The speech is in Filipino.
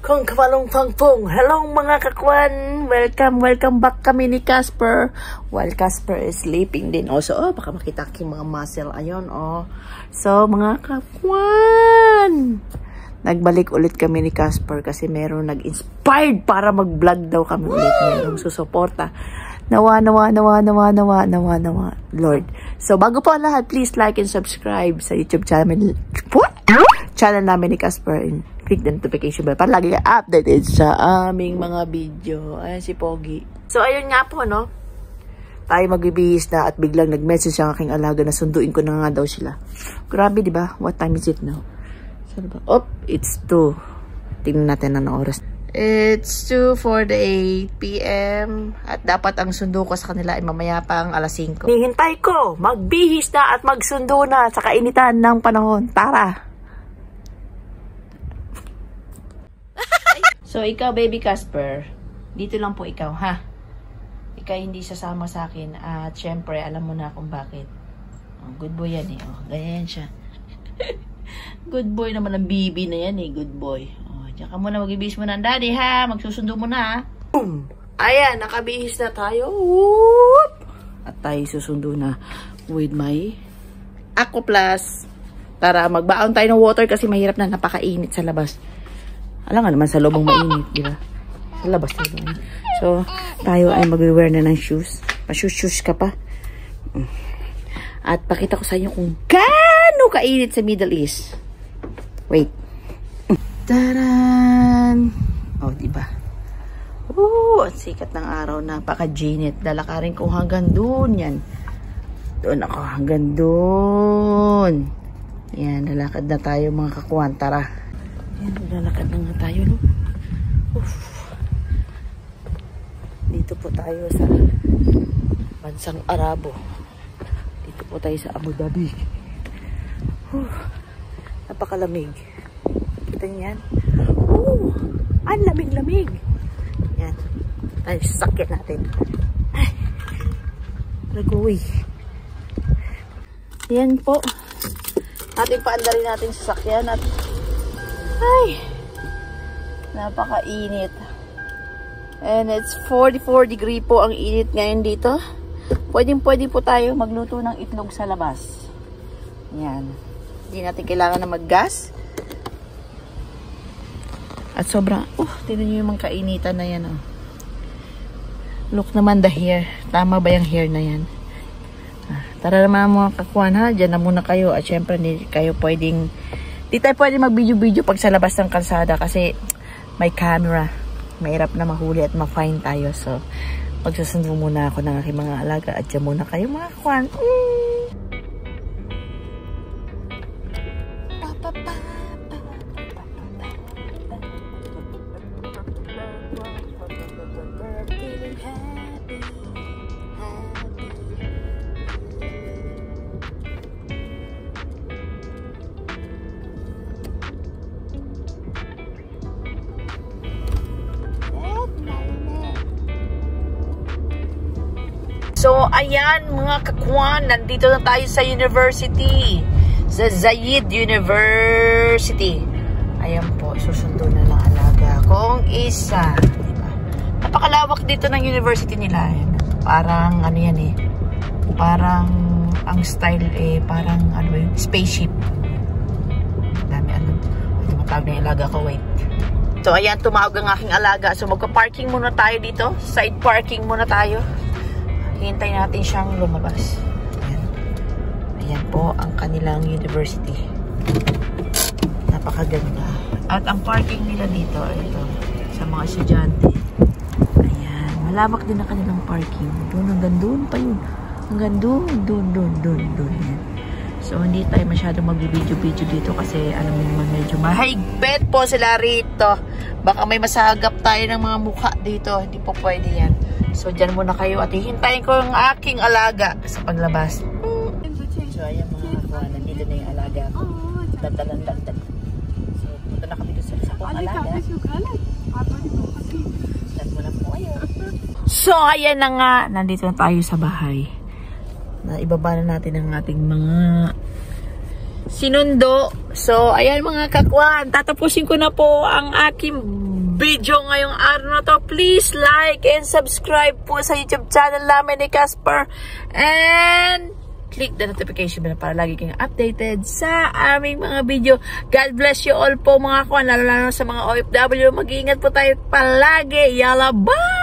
Kung kapalong pangpong, hello mga kakwan, welcome back kami ni Casper. While Casper is sleeping din also, baka makita aking mga muscle, ayun So mga kakwan, nagbalik ulit kami ni Casper kasi meron nag-inspired para mag-vlog daw kami ulit, merong susuporta. Nawa, Lord. So bago po ang lahat, please like and subscribe sa YouTube channel namin ni Casper and click the notification bell para lagi ka updated sa aming mga video. Ayan si Pogi. So, ayun nga po, no? Tayo magbibihis na at biglang nag-message ang aking alaga na sunduin ko na nga daw sila. Grabe, di ba? What time is it now? Saan ba? Oh, it's 2. Tingnan natin ang oras. It's 2:48 p.m. At dapat ang sundo ko sa kanila ay mamaya pang alas 5. Hihintay ko, magbihis na at magsundo na sa kainitan ng panahon. Tara! So, ikaw, baby Casper, dito lang po ikaw, ha? Ikaw hindi sasama sa akin. At, syempre, alam mo na kung bakit. Good boy yan, eh. Ganyan siya. Good boy naman ang bibi na yan, eh. Good boy. Diyan ka muna, mag-ibihis mo na ang daddy, ha? Magsusundo mo na, ha? Boom! Ayan, nakabihis na tayo. Whoop! At tayo susundo na with my Aqua Plus. Tara, magbaon tayo ng water kasi mahirap na, napakainit sa labas. Alam nga naman sa loob ang mainit, di ba? Sa labas tayo. So, tayo ay mag-wear na ng shoes. Pa-shoes ka pa. At pakita ko sa inyo kung gaano kainit sa Middle East. Wait. Taran! Oh, di ba? Ang sikat ng araw. Napaka-ginit. Lalakarin ko hanggang doon. Yan. Doon ako hanggang doon. Yan, lalakad na tayo mga kakuan. Tara. Ayan, lalakad na nga tayo, no? Dito po tayo sa bansang Arabo. Dito po tayo sa Abu Dhabi. Napakalamig. Kita niyo yan? Ang lamig-lamig. Yan. Tayo, sasakyan natin. Ay, ragoy. Yan po. Ating paandarin natin sasakyan at ay, napakainit. And it's 44 degree po ang init ngayon dito. Pwede po tayo magluto ng itlog sa labas. Yan. Hindi natin kailangan na mag-gas. At sobrang, tignan nyo yung mga kainitan na yan. Look naman the hair. Tama ba yung hair na yan? Tara naman mga kakuan, ha. Diyan na muna kayo. At syempre, hindi kayo pwedeng di tayo pwede mag-video-video pag sa labas ng kalsada kasi may camera. Mahirap na mahuli at ma-fine tayo. So, magsusundo muna ako ng aking mga alaga at dyan muna kayo mga kwan. So, ayan mga kakwan, nandito na tayo sa university. Sa Zayed University. Ayan po, susundo na lang alaga kong isa. Diba? Napakalawak dito ng university nila. Parang, ano yan eh. Parang, ang style eh, parang, ano ba yun, spaceship. Dami, ano. Tumatawag na yung alaga ko, wait. So, ayan, tumawag ang aking alaga. So, magka-parking muna tayo dito. Side parking muna tayo. Hintay natin siyang lumabas. Ayan. Ayan po ang kanilang university. Napakaganda. At ang parking nila dito, ito, sa mga estudyante. Ayan. Malawak din ang kanilang parking. Doon, hanggang doon pa yun. Hanggang doon. Ayan. So, hindi tayo masyadong mag-video-video dito kasi alam mo naman medyo mahigpit po sila rito. Baka may masagap tayo ng mga mukha dito. Hindi po pwede yan. So, dyan muna kayo at hihintayin ko yung aking alaga sa paglabas. So, ayan mga kakuha. Nandito na yung alaga ko. Dandalan. So, punta na kami doon sa isa kong alaga. Dyan muna po kayo. So, ayan na nga. Nandito na tayo sa bahay. Naibaba na natin ang ating mga sinundo. So, ayan mga kakwan. Tatapusin ko na po ang aking video ngayong araw na to. Please like and subscribe po sa YouTube channel namin ni Casper. And click the notification bell para lagi kayong updated sa aming mga video. God bless you all po mga kakwan. Lalo sa mga OFW. Mag-iingat po tayo palagi. Yalla, bye!